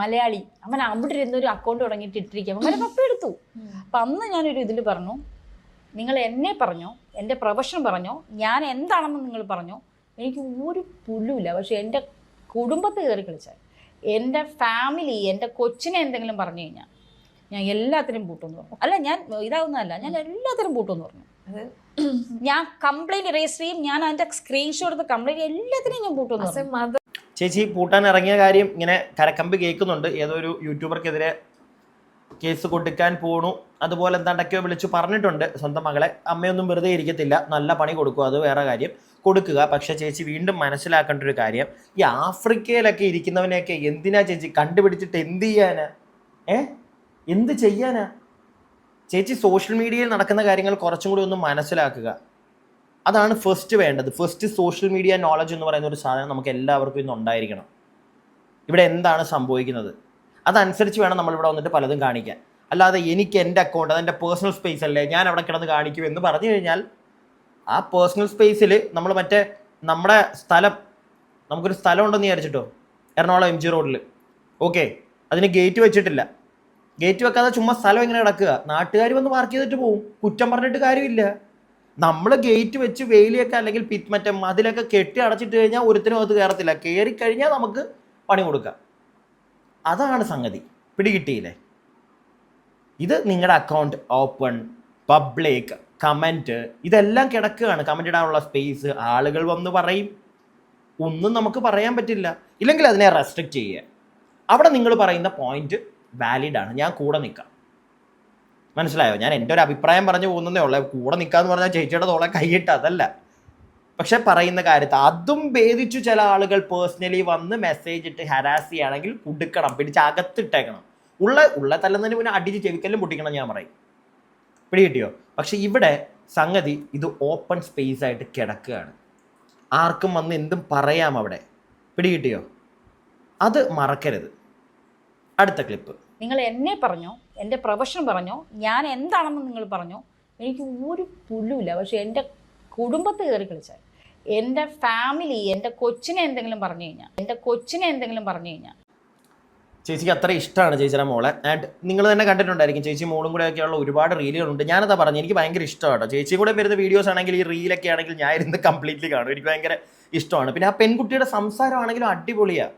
മലയാളി. അവൻ അവിടെ ഇരുന്നൊരു അക്കൗണ്ട് തുടങ്ങിയിട്ട് ഇട്ടിരിക്കുക. അവന്മാരെ തപ്പി എടുത്തു. അപ്പം അന്ന് ഞാനൊരു ഇതിൽ പറഞ്ഞു, നിങ്ങൾ എന്നെ പറഞ്ഞോ, എൻ്റെ പ്രൊഫഷൻ പറഞ്ഞോ, ഞാൻ എന്താണെന്ന് നിങ്ങൾ പറഞ്ഞോ, എനിക്ക് ഒരു പുല്ലുമില്ല. പക്ഷെ എൻ്റെ കുടുംബത്തെ കയറി കളിച്ചാൽ, എൻ്റെ ഫാമിലി, എൻ്റെ കൊച്ചിനെ എന്തെങ്കിലും പറഞ്ഞു കഴിഞ്ഞാൽ ഞാൻ എല്ലാത്തിനും പൂട്ടെന്ന് പറഞ്ഞു. അല്ല, ഞാൻ ഇതാവുന്നതല്ല, ഞാൻ എല്ലാത്തിനും പൂട്ടെന്ന് പറഞ്ഞു. ഞാൻ കംപ്ലൈൻറ്റ് രജിസ്റ്റർ ചെയ്യും, ഞാൻ അതിൻ്റെ സ്ക്രീൻഷോട്ട് എടുത്ത് കംപ്ലൈൻറ്റ് എല്ലാത്തിനും ഞാൻ പൂട്ടെന്ന് പറഞ്ഞു. ചേച്ചി പൂട്ടാൻ ഇറങ്ങിയ കാര്യം ഇങ്ങനെ കരക്കമ്പ് കേൾക്കുന്നുണ്ട്. ഏതോ ഒരു യൂട്യൂബർക്കെതിരെ കേസ് കൊടുക്കാൻ പോണു, അതുപോലെ എന്താണ്ടൊക്കെയോ വിളിച്ചു പറഞ്ഞിട്ടുണ്ട്. സ്വന്തം മകളെ, അമ്മയൊന്നും വെറുതെ ഇരിക്കത്തില്ല, നല്ല പണി കൊടുക്കുക, അത് വേറെ കാര്യം, കൊടുക്കുക. പക്ഷേ ചേച്ചി വീണ്ടും മനസ്സിലാക്കേണ്ട ഒരു കാര്യം, ഈ ആഫ്രിക്കയിലൊക്കെ ഇരിക്കുന്നവനെയൊക്കെ എന്തിനാ ചേച്ചി കണ്ടുപിടിച്ചിട്ട് എന്ത് ചെയ്യാനാ? എന്ത് ചെയ്യാനാ ചേച്ചി? സോഷ്യൽ മീഡിയയിൽ നടക്കുന്ന കാര്യങ്ങൾ കുറച്ചും കൂടി ഒന്ന് മനസ്സിലാക്കുക. അതാണ് ഫസ്റ്റ് വേണ്ടത്. ഫസ്റ്റ് സോഷ്യൽ മീഡിയ നോളജ് എന്ന് പറയുന്ന ഒരു സാധനം നമുക്ക് എല്ലാവർക്കും ഇന്ന് ഉണ്ടായിരിക്കണം. ഇവിടെ എന്താണ് സംഭവിക്കുന്നത് അതനുസരിച്ച് വേണം നമ്മളിവിടെ വന്നിട്ട് പലതും കാണിക്കാൻ. അല്ലാതെ എനിക്ക് എൻ്റെ അക്കൗണ്ട് അതെൻ്റെ പേഴ്സണൽ സ്പേസ് അല്ലേ, ഞാൻ അവിടെ കിടന്ന് കാണിക്കും എന്ന് പറഞ്ഞു കഴിഞ്ഞാൽ ആ പേഴ്സണൽ സ്പേസിൽ നമ്മൾ മറ്റേ നമ്മുടെ സ്ഥലം, നമുക്കൊരു സ്ഥലം ഉണ്ടെന്ന് വിചാരിച്ചിട്ടോ, എറണാകുളം MG റോഡിൽ, ഓക്കെ, അതിന് ഗേറ്റ് വെച്ചിട്ടില്ല. ഗേറ്റ് വെക്കാതെ ചുമ്മാ സ്ഥലം എങ്ങനെ കിടക്കുക, നാട്ടുകാർ വന്ന് പാർക്ക് ചെയ്തിട്ട് പോകും, കുറ്റം പറഞ്ഞിട്ട് കാര്യമില്ല. നമ്മൾ ഗേറ്റ് വെച്ച് വേലിയൊക്കെ അല്ലെങ്കിൽ മറ്റേ മതിലൊക്കെ കെട്ടി അടച്ചിട്ട് കഴിഞ്ഞാൽ ഒരുത്തിനും അത് കയറത്തില്ല, കയറിക്കഴിഞ്ഞാൽ നമുക്ക് പണി കൊടുക്കാം. അതാണ് സംഗതി. പിടികിട്ടിയില്ലേ? ഇത് നിങ്ങളുടെ അക്കൗണ്ട് ഓപ്പൺ, പബ്ലിക്, കമൻറ്റ് ഇതെല്ലാം കിടക്കുകയാണ്. കമൻറ്റ് ഇടാനുള്ള സ്പേസ് ആളുകൾ വന്ന് പറയും, ഒന്നും നമുക്ക് പറയാൻ പറ്റില്ല. ഇല്ലെങ്കിൽ അതിനെ റെസ്ട്രിക്റ്റ് ചെയ്യുക. അവിടെ നിങ്ങൾ പറയുന്ന പോയിന്റ് വാലിഡാണ്, ഞാൻ കൂടെ നിൽക്കാം. മനസ്സിലായോ? ഞാൻ എൻ്റെ ഒരു അഭിപ്രായം പറഞ്ഞു പോകുന്നതേ ഉള്ളൂ. കൂടെ നിൽക്കാന്ന് പറഞ്ഞാൽ ചേച്ചിയുടെ തോളെ കൈയിട്ട് അതല്ല. പക്ഷെ പറയുന്ന കാര്യത്തിൽ അതും ഭേദിച്ചു ചില ആളുകൾ പേഴ്സണലി വന്ന് മെസ്സേജ് ഇട്ട് ഹരാസ് ചെയ്യുകയാണെങ്കിൽ കുടുക്കണം, പിടിച്ച് അകത്തിട്ടേക്കണം. ഉള്ള തല്ലുന്നതിന് മുന്നേ അടിച്ച് ചെവിക്കല്ലും പൊട്ടിക്കണം ഞാൻ പറയും. പിടികിട്ടിയോ? പക്ഷെ ഇവിടെ സംഗതി ഇത് ഓപ്പൺ സ്പേസ് ആയിട്ട് കിടക്കുകയാണ്. ആർക്കും വന്ന് എന്തും പറയാം അവിടെ. പിടികിട്ടിയോ? അത് മറക്കരുത്. അടുത്ത ക്ലിപ്പ്. നിങ്ങൾ എന്നെ പറഞ്ഞോ, എൻ്റെ പ്രൊഫഷൻ പറഞ്ഞോ, ഞാൻ എന്താണെന്ന് നിങ്ങൾ പറഞ്ഞോ, എനിക്ക് ഒരു പുല്ലുമില്ല. പക്ഷെ എൻ്റെ കുടുംബത്ത് കയറി കളിച്ചാൽ, എൻ്റെ ഫാമിലി, എൻ്റെ കൊച്ചിനെ എന്തെങ്കിലും പറഞ്ഞു കഴിഞ്ഞാൽ ചേച്ചിക്ക് അത്ര ഇഷ്ടമാണ് ചേച്ചിയുടെ മോളെ. ആൻഡ് നിങ്ങൾ തന്നെ കണ്ടിട്ടുണ്ടായിരിക്കും, ചേച്ചി മോളും കൂടെ ഒക്കെയുള്ള ഒരുപാട് റീലുകളുണ്ട്. ഞാനതാ പറഞ്ഞു, എനിക്ക് ഭയങ്കര ഇഷ്ടമാണ് കേട്ടോ. ചേച്ചിയും കൂടെ വരുന്ന വീഡിയോസ് ആണെങ്കിൽ ഈ റീലൊക്കെ ആണെങ്കിൽ ഞാൻ ഇരുന്ന് കംപ്ലീറ്റ്ലി കാണും. എനിക്ക് ഭയങ്കര ഇഷ്ടമാണ്. പിന്നെ ആ പെൺകുട്ടിയുടെ സംസാരമാണെങ്കിലും അടിപൊളിയാണ്.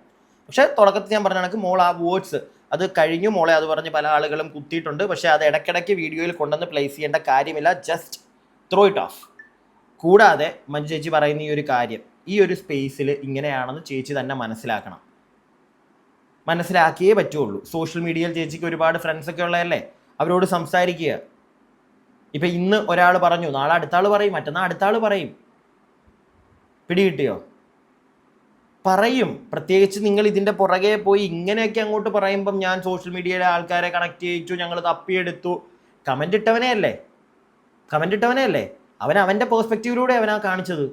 പക്ഷേ തുടക്കത്തിൽ ഞാൻ പറഞ്ഞ കണക്ക് മോൾ ആ വേർഡ്സ് അത് കഴിഞ്ഞു മോളെ അത് പറഞ്ഞ് പല ആളുകളും കുത്തിയിട്ടുണ്ട്. പക്ഷേ അത് ഇടയ്ക്കിടയ്ക്ക് വീഡിയോയിൽ കൊണ്ടുവന്ന് പ്ലേസ് ചെയ്യേണ്ട കാര്യമില്ല. Just throw it off. കൂടാതെ മഞ്ജു ചേച്ചി പറയുന്ന ഈ ഒരു കാര്യം ഈ ഒരു സ്പേസിൽ ഇങ്ങനെയാണെന്ന് ചേച്ചി തന്നെ മനസ്സിലാക്കിയേ പറ്റുള്ളൂ. സോഷ്യൽ മീഡിയയിൽ ചേച്ചിക്ക് ഒരുപാട് ഫ്രണ്ട്സൊക്കെ ഉള്ളതല്ലേ, അവരോട് സംസാരിക്കുക. ഇപ്പം ഇന്ന് ഒരാൾ പറഞ്ഞു, നാളെ അടുത്ത ആൾ പറയും, മറ്റന്നാൾ അടുത്ത ആൾ പറയും. പിടികിട്ടിയോ? പറയും. പ്രത്യേകിച്ച് നിങ്ങൾ ഇതിൻ്റെ പുറകെ പോയി ഇങ്ങനെയൊക്കെ അങ്ങോട്ട് പറയുമ്പം ഞാൻ സോഷ്യൽ മീഡിയയിലെ ആൾക്കാരെ കണക്ട് ചെയ്യിച്ചു, ഞങ്ങൾ തപ്പിയെടുത്തു. കമൻ്റ് ഇട്ടവനെ അല്ലേ അവൻ അവൻ്റെ പേഴ്സ്പെക്റ്റീവിലൂടെ അവനാ കാണിച്ചത്.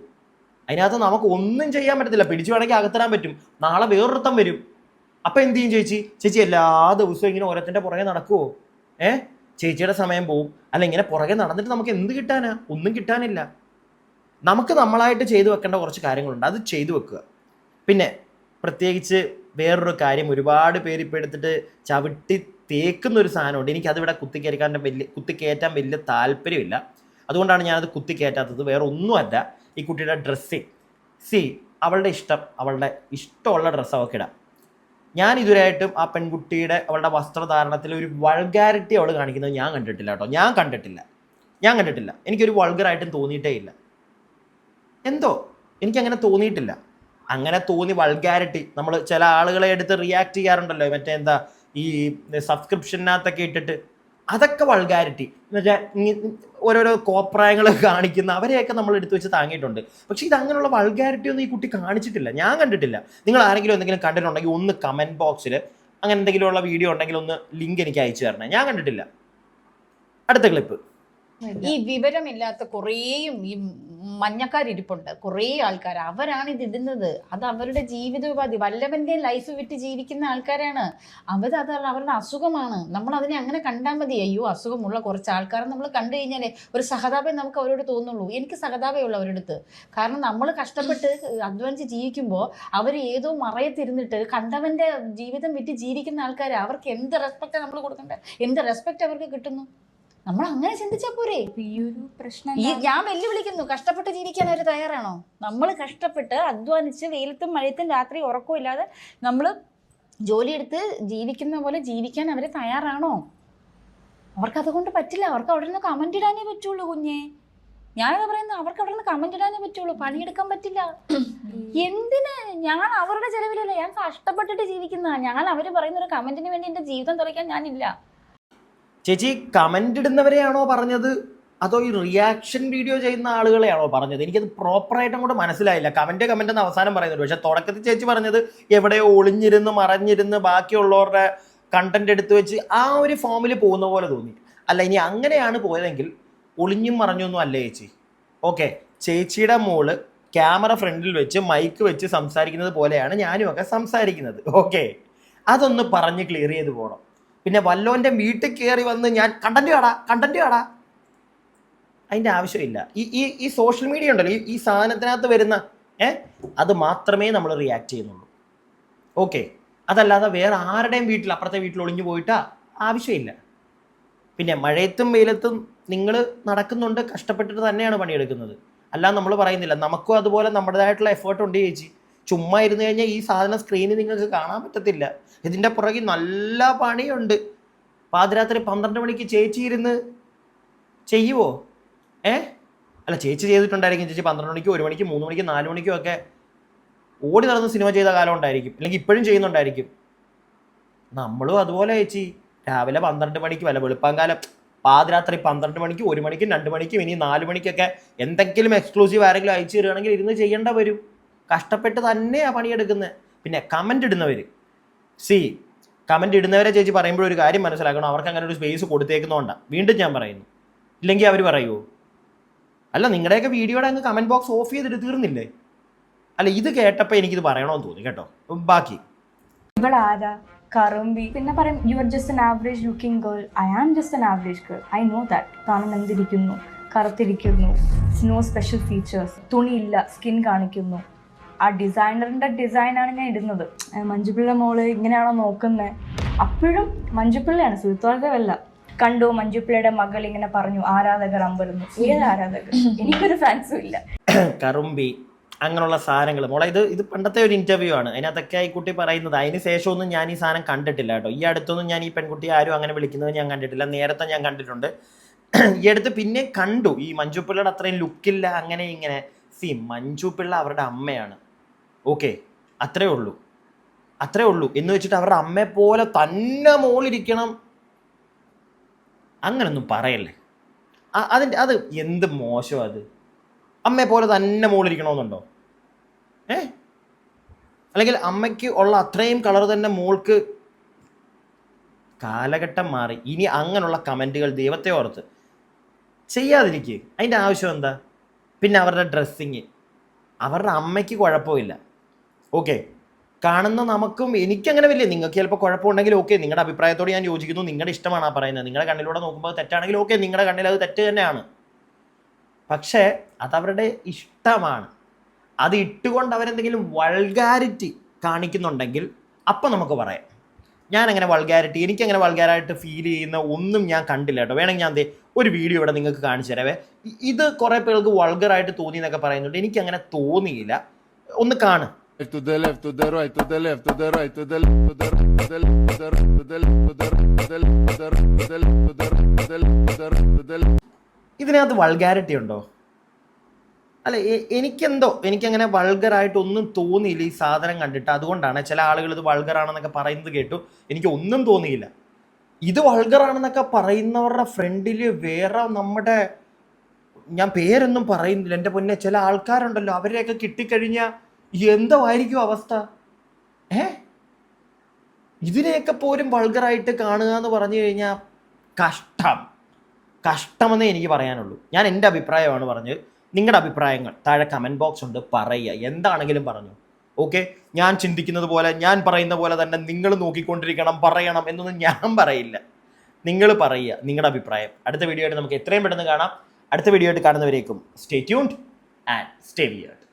അതിനകത്ത് നമുക്ക് ഒന്നും ചെയ്യാൻ പറ്റത്തില്ല. പിടിച്ചു വേണമെങ്കിൽ അകത്തിടാൻ പറ്റും. നാളെ വേറൊരുത്തം വരും. അപ്പം എന്ത് ചെയ്യും ചേച്ചി എല്ലാ ദിവസവും ഇങ്ങനെ ഓരോത്തിൻ്റെ പുറകെ നടക്കുമോ? ചേച്ചിയുടെ സമയം പോവും. അല്ല, ഇങ്ങനെ പുറകെ നടന്നിട്ട് നമുക്ക് എന്ത് കിട്ടാനാ? ഒന്നും കിട്ടാനില്ല. നമുക്ക് നമ്മളായിട്ട് ചെയ്തു വെക്കേണ്ട കുറച്ച് കാര്യങ്ങളുണ്ട്, അത് ചെയ്തു വെക്കുക. പിന്നെ പ്രത്യേകിച്ച് വേറൊരു കാര്യം, ഒരുപാട് പേര് ഇപ്പോൾ എടുത്തിട്ട് ചവിട്ടി തേക്കുന്നൊരു സാധനമുണ്ട്. എനിക്കതിവിടെ കുത്തിക്കയറ്റാൻ വലിയ താല്പര്യമില്ല. അതുകൊണ്ടാണ് ഞാനത് കുത്തിക്കയറ്റാത്തത്. വേറെ ഒന്നുമല്ല, ഈ കുട്ടിയുടെ ഡ്രസ്സിങ്. അവളുടെ ഇഷ്ടം, അവളുടെ ഇഷ്ടമുള്ള ഡ്രസ്സ് അവൾക്ക് ഇടാം. ഞാൻ ഇതുവരെയായിട്ടും ആ പെൺകുട്ടിയുടെ അവളുടെ വസ്ത്രധാരണത്തിൽ ഒരു വൾഗാരിറ്റി അവൾ കാണിക്കുന്നത് ഞാൻ കണ്ടിട്ടില്ല കേട്ടോ. ഞാൻ കണ്ടിട്ടില്ല. എനിക്കൊരു വൾഗറായിട്ടും തോന്നിയിട്ടേ ഇല്ല. എന്തോ എനിക്കങ്ങനെ തോന്നിയിട്ടില്ല. അങ്ങനെ തോന്നി വൾഗാരിറ്റി നമ്മൾ ചില ആളുകളെ എടുത്ത് റിയാക്ട് ചെയ്യാറുണ്ടല്ലോ, മറ്റേ എന്താ ഈ സബ്സ്ക്രിപ്ഷനകത്തൊക്കെ ഇട്ടിട്ട്, അതൊക്കെ വൾഗാരിറ്റി എന്ന് വെച്ചാൽ ഓരോരോ കോപ്രായങ്ങൾ കാണിക്കുന്ന അവരെയൊക്കെ നമ്മൾ എടുത്തു വെച്ച് താങ്ങിയിട്ടുണ്ട്. പക്ഷേ ഇത് അങ്ങനെയുള്ള വൾഗാരിറ്റി ഒന്നും ഈ കുട്ടി കാണിച്ചിട്ടില്ല, ഞാൻ കണ്ടിട്ടില്ല. നിങ്ങൾ ആരെങ്കിലും എന്തെങ്കിലും കണ്ടിട്ടുണ്ടെങ്കിൽ ഒന്ന് കമൻറ്റ് ബോക്സിൽ അങ്ങനെ എന്തെങ്കിലുമുള്ള വീഡിയോ ഉണ്ടെങ്കിൽ ഒന്ന് ലിങ്ക് എനിക്ക് അയച്ചു തരണേ. ഞാൻ കണ്ടിട്ടില്ല. അടുത്ത ക്ലിപ്പ്. ഈ വിവരമില്ലാത്ത കുറേയും ഈ മഞ്ഞക്കാരിരിപ്പുണ്ട്, കുറേ ആൾക്കാർ. അവരാണ് ഇത് ഇടുന്നത്. അത് അവരുടെ ജീവിതോപാധി, വല്ലവൻ്റെയും ലൈഫ് വിട്ട് ജീവിക്കുന്ന ആൾക്കാരാണ്. അത് അവരുടെ അസുഖമാണ്. നമ്മൾ അതിനെ അങ്ങനെ കണ്ടാൽ മതി. അയ്യോ, അസുഖമുള്ള കുറച്ച് ആൾക്കാരെ നമ്മൾ കണ്ടു കഴിഞ്ഞാലേ ഒരു സഹതാപം നമുക്ക് അവരോട് തോന്നുള്ളൂ. എനിക്ക് സഹതാപമുള്ള അവരുടെ അടുത്ത്. കാരണം നമ്മൾ കഷ്ടപ്പെട്ട് അധ്വാനിച്ച് ജീവിക്കുമ്പോൾ അവർ ഏതോ മറയത്തിരുന്നിട്ട് കണ്ടവൻ്റെ ജീവിതം വിറ്റ് ജീവിക്കുന്ന ആൾക്കാർ. അവർക്ക് എന്ത് റെസ്പെക്റ്റാണ് നമ്മൾ കൊടുക്കേണ്ടത്? എന്ത് റെസ്പെക്റ്റ് അവർക്ക് കിട്ടുന്നു? നമ്മൾ അങ്ങനെ ചിന്തിച്ചാൽ പോരെ? ഈ ഒരു പ്രശ്നം ഞാൻ വെല്ലുവിളിക്കുന്നു. കഷ്ടപ്പെട്ട് ജീവിക്കാൻ അവർ തയ്യാറാണോ? നമ്മൾ കഷ്ടപ്പെട്ട് അധ്വാനിച്ച് വെയിലത്തും മഴയത്തും രാത്രി ഉറക്കമില്ലാതെ നമ്മൾ ജോലിയെടുത്ത് ജീവിക്കുന്ന പോലെ ജീവിക്കാൻ അവർ തയ്യാറാണോ? അവർക്ക് അതുകൊണ്ട് പറ്റില്ല. അവർക്ക് അവിടെ നിന്ന് കമന്റ് ഇടാനേ പറ്റുള്ളൂ കുഞ്ഞേ. ഞാനത് പറയുന്നത്, അവർക്ക് അവിടെ നിന്ന് കമന്റ് ഇടാനേ പറ്റുള്ളൂ, പണിയെടുക്കാൻ പറ്റില്ല. എന്തിന്? ഞാൻ അവരുടെ ചെലവിലല്ല, ഞാൻ കഷ്ടപ്പെട്ടിട്ട് ജീവിക്കുന്ന. ഞാൻ അവർ പറയുന്ന ഒരു കമന്റിന് വേണ്ടി എൻ്റെ ജീവിതം തുറയ്ക്കാൻ ഞാനില്ല. ചേച്ചി കമൻ്റ് ഇടുന്നവരെയാണോ പറഞ്ഞത്, അതോ ഈ റിയാക്ഷൻ വീഡിയോ ചെയ്യുന്ന ആളുകളെയാണോ പറഞ്ഞത്? എനിക്കത് പ്രോപ്പറായിട്ട് അങ്ങോട്ട് മനസ്സിലായില്ല. കമൻ്റ് എന്ന് അവസാനം പറയുന്നുണ്ട്. പക്ഷേ തുടക്കത്തിൽ ചേച്ചി പറഞ്ഞത് എവിടെയോ ഒളിഞ്ഞിരുന്ന് മറഞ്ഞിരുന്ന് ബാക്കിയുള്ളവരുടെ കണ്ടന്റ് എടുത്തു വെച്ച് ആ ഒരു ഫോമിൽ പോകുന്ന പോലെ തോന്നി. അല്ല, ഇനി അങ്ങനെയാണ് പോയതെങ്കിൽ ഒളിഞ്ഞും മറഞ്ഞൊന്നും അല്ല ചേച്ചി. ഓക്കെ, ചേച്ചിയുടെ മോള് ക്യാമറ ഫ്രണ്ടിൽ വെച്ച് മൈക്ക് വെച്ച് സംസാരിക്കുന്നത് പോലെയാണ് ഞാനും ഒക്കെ സംസാരിക്കുന്നത്. ഓക്കെ, അതൊന്ന് പറഞ്ഞ് ക്ലിയർ ചെയ്ത് പോകണം. പിന്നെ വല്ലോൻ്റെ വീട്ടിൽ കയറി വന്ന് ഞാൻ കണ്ടന്റ് കാടാ അതിൻ്റെ ആവശ്യമില്ല. ഈ സോഷ്യൽ മീഡിയ ഉണ്ടല്ലോ, ഈ സാധനത്തിനകത്ത് വരുന്ന അത് മാത്രമേ നമ്മൾ റിയാക്ട് ചെയ്യുന്നുള്ളൂ. ഓക്കെ, അതല്ലാതെ വേറെ ആരുടെയും വീട്ടിൽ, അപ്പുറത്തെ വീട്ടിൽ ഒളിഞ്ഞു പോയിട്ടാ ആവശ്യമില്ല. പിന്നെ മഴയത്തും വെയിലത്തും നിങ്ങൾ നടക്കുന്നുണ്ട്, കഷ്ടപ്പെട്ടിട്ട് തന്നെയാണ് പണിയെടുക്കുന്നത്. അല്ലാതെ നമ്മൾ പറയുന്നില്ല. നമുക്കും അതുപോലെ നമ്മുടേതായിട്ടുള്ള എഫേർട്ട് ഉണ്ട് ചേച്ചി. ചുമ്മാ ഇരുന്ന് കഴിഞ്ഞാൽ ഈ സാധനം സ്ക്രീനിൽ നിങ്ങൾക്ക് കാണാൻ പറ്റത്തില്ല. ഇതിൻ്റെ പുറകിൽ നല്ല പണിയുണ്ട്. പാതിരാത്രി 12 മണിക്ക് ചേച്ചി ഇരുന്ന് ചെയ്യുവോ? അല്ല, ചേച്ചി ചെയ്തിട്ടുണ്ടായിരിക്കും. ചേച്ചി 12 മണിക്ക്, 1 മണിക്ക്, 3 മണിക്ക്, 4 മണിക്കും ഒക്കെ ഓടി നടന്ന് സിനിമ ചെയ്ത കാലം ഉണ്ടായിരിക്കും, അല്ലെങ്കിൽ ഇപ്പോഴും ചെയ്യുന്നുണ്ടായിരിക്കും. നമ്മളും അതുപോലെ ചേച്ചി രാവിലെ 12 മണിക്ക്, വല്ല വെളുപ്പാങ്കാലം പാതിരാത്രി 12 മണിക്ക്, 1 മണിക്കും, 2 മണിക്കും, ഇനി 4 മണിക്കൊക്കെ എന്തെങ്കിലും എക്സ്ക്ലൂസീവ് ആരെങ്കിലും അയച്ചു തരികയാണെങ്കിൽ ഇരുന്ന് ചെയ്യേണ്ട വരും. കഷ്ടപ്പെട്ട് തന്നെയാണ് പണിയെടുക്കുന്നത്. പിന്നെ കമൻ്റ് ഇടുന്നവർ, കമൻ്റ് ഇടുന്നവരെ ചേച്ചി പറയുമ്പോൾ ഒരു കാര്യം മനസ്സിലാക്കണം, അവർക്ക് അങ്ങനെ ഒരു സ്പേസ് കൊടുത്തേക്കുന്നതുകൊണ്ടാണ്. വീണ്ടും ഞാൻ പറയുന്നു, ഇല്ലെങ്കിൽ അവർ പറയുമോ? അല്ല, നിങ്ങളുടെയൊക്കെ വീഡിയോയുടെ അങ്ങ് കമൻറ്റ് ബോക്സ് ഓഫ് ചെയ്തിട്ട് തീർന്നില്ലേ? അല്ല, ഇത് കേട്ടപ്പോൾ എനിക്കിത് പറയണമെന്ന് തോന്നി കേട്ടോ. ബാക്കി ഇവിടെ ആരാ കറുമ്പി, പിന്നെ പറയും you are just an average looking girl. I am just an average girl. I know that. കാണാൻ എന്തിരിക്കുന്നു, കറുത്തിരിക്കുന്നു, നോ സ്പെഷ്യൽ ഫീച്ചേഴ്സ്, തുണിയില്ല, സ്കിൻ കാണിക്കുന്നു. ആ ഡിസൈനറിൻ്റെ ഡിസൈനാണ് ഞാൻ ഇടുന്നത്. മഞ്ജുപിള്ള മോള് ഇങ്ങനെയാണോ നോക്കുന്നത്? അപ്പോഴും മഞ്ജുപിള്ളയാണ്, സുഹൃത്തുക്കളല്ല. കണ്ടു മഞ്ജുപിള്ളയുടെ മകൾ ഇങ്ങനെ പറഞ്ഞു, ആരാധകർ അമ്പരുന്നു. ഏത് ആരാധകർ? എനിക്കൊരു ഫാൻസും ഇല്ല. കറുമ്പി അങ്ങനെയുള്ള സാധനങ്ങൾ മോളെ, ഇത് പണ്ടത്തെ ഒരു ഇൻ്റർവ്യൂ ആണ്. അതിനകത്തൊക്കെ ഈ കുട്ടി പറയുന്നത്. അതിന് ശേഷമൊന്നും ഞാൻ ഈ സാധനം കണ്ടിട്ടില്ല കേട്ടോ. ഈ അടുത്തൊന്നും ഞാൻ ഈ പെൺകുട്ടി ആരും അങ്ങനെ വിളിക്കുന്നത് ഞാൻ കണ്ടിട്ടില്ല. നേരത്തെ ഞാൻ കണ്ടിട്ടുണ്ട്. ഈ അടുത്ത് പിന്നെ കണ്ടു. ഈ മഞ്ജു പിള്ളയുടെ അത്രയും ലുക്കില്ല, അങ്ങനെ ഇങ്ങനെ. മഞ്ജു പിള്ള അവരുടെ അമ്മയാണ്. ഓക്കെ, അത്രേ ഉള്ളൂ എന്ന് വെച്ചിട്ട് അവരുടെ അമ്മയെ പോലെ തന്നെ മോളിരിക്കണം അങ്ങനൊന്നും പറയല്ലേ. അത് എന്ത് മോശം. അത് അമ്മയെ പോലെ തന്നെ മോളിരിക്കണമെന്നുണ്ടോ? അല്ലെങ്കിൽ അമ്മയ്ക്ക് ഉള്ള അത്രയും കളർ തന്നെ മോൾക്ക്? കാലഘട്ടം മാറി. ഇനി അങ്ങനെയുള്ള കമൻറ്റുകൾ ദൈവത്തെ ഓർത്ത് ചെയ്യാതിരിക്കുക. അതിൻ്റെ ആവശ്യം എന്താ? പിന്നെ അവരുടെ ഡ്രസ്സിങ്, അവരുടെ അമ്മയ്ക്ക് കുഴപ്പമില്ല. ഓക്കെ, കാണുന്ന നമുക്കും എനിക്കങ്ങനെ വലിയ, നിങ്ങൾക്ക് ചിലപ്പോൾ കുഴപ്പമുണ്ടെങ്കിൽ ഓക്കെ, നിങ്ങളുടെ അഭിപ്രായത്തോട് ഞാൻ യോജിക്കുന്നു. നിങ്ങളുടെ ഇഷ്ടമാണ് ആ പറയുന്നത്. നിങ്ങളുടെ കണ്ണിലൂടെ നോക്കുമ്പോൾ തെറ്റാണെങ്കിൽ ഓക്കെ, നിങ്ങളുടെ കണ്ണിൽ അത് തെറ്റ് തന്നെയാണ്. പക്ഷേ അതവരുടെ ഇഷ്ടമാണ്. അത് ഇട്ടുകൊണ്ട് അവരെന്തെങ്കിലും വൾഗാരിറ്റി കാണിക്കുന്നുണ്ടെങ്കിൽ അപ്പം നമുക്ക് പറയാം. ഞാനങ്ങനെ വൾഗാരിറ്റി, എനിക്കങ്ങനെ വൾഗാരായിട്ട് ഫീൽ ചെയ്യുന്ന ഒന്നും ഞാൻ കണ്ടില്ല കേട്ടോ. വേണമെങ്കിൽ ഞാൻ ഒരു വീഡിയോ ഇവിടെ നിങ്ങൾക്ക് കാണിച്ചു തരാവേ. ഇത് കുറേ പേർക്ക് വൾഗറായിട്ട് തോന്നി എന്നൊക്കെ പറയുന്നുണ്ട്. എനിക്കങ്ങനെ തോന്നിയില്ല. ഒന്ന് കാണും. To the left, to the right, to the left, to the right, to the left, to the right, to the left, to the right, to the left, to the right, to the left, to the right, to the left, to the right, to the left, to the right, to the left. ഇതിനകത്ത് vulgarity ഉണ്ടോ? അല്ല, എനിക്കങ്ങനെ വൾഗറായിട്ടൊന്നും തോന്നിയില്ല ഈ സാധനം കണ്ടിട്ട്. അതുകൊണ്ടാണ് ചില ആളുകൾ ഇത് വൾഗറാണെന്നൊക്കെ പറയുന്നത് കേട്ടു, എനിക്ക് ഒന്നും തോന്നിയില്ല. ഇത് വൾഗറാണെന്നൊക്കെ പറയുന്നവരുടെ ഫ്രണ്ടിൽ വേറെ നമ്മുടെ, ഞാൻ പേരൊന്നും പറയുന്നില്ല എൻ്റെ പൊന്നെ, ചില ആൾക്കാരുണ്ടല്ലോ, അവരെയൊക്കെ കിട്ടിക്കഴിഞ്ഞാൽ എന്തായിരിക്കും അവസ്ഥ? ഇതിനെയൊക്കെ പോലും വൾഗറായിട്ട് കാണുക എന്ന് പറഞ്ഞു കഴിഞ്ഞാൽ കഷ്ടമെന്നേ എനിക്ക് പറയാനുള്ളൂ. ഞാൻ എൻ്റെ അഭിപ്രായമാണ് പറഞ്ഞത്. നിങ്ങളുടെ അഭിപ്രായങ്ങൾ താഴെ കമൻറ്റ് ബോക്സ് ഉണ്ട്, പറയുക. എന്താണെങ്കിലും പറഞ്ഞു. ഓക്കെ, ഞാൻ ചിന്തിക്കുന്നത് പോലെ, ഞാൻ പറയുന്ന പോലെ തന്നെ നിങ്ങൾ നോക്കിക്കൊണ്ടിരിക്കണം, പറയണം എന്നൊന്നും ഞാൻ പറയില്ല. നിങ്ങൾ പറയുക നിങ്ങളുടെ അഭിപ്രായം. അടുത്ത വീഡിയോ ആയിട്ട് നമുക്ക് എത്രയും പെട്ടെന്ന് കാണാം. അടുത്ത വീഡിയോ ആയിട്ട് കാണുന്നവരേക്കും stay tuned and stay weird.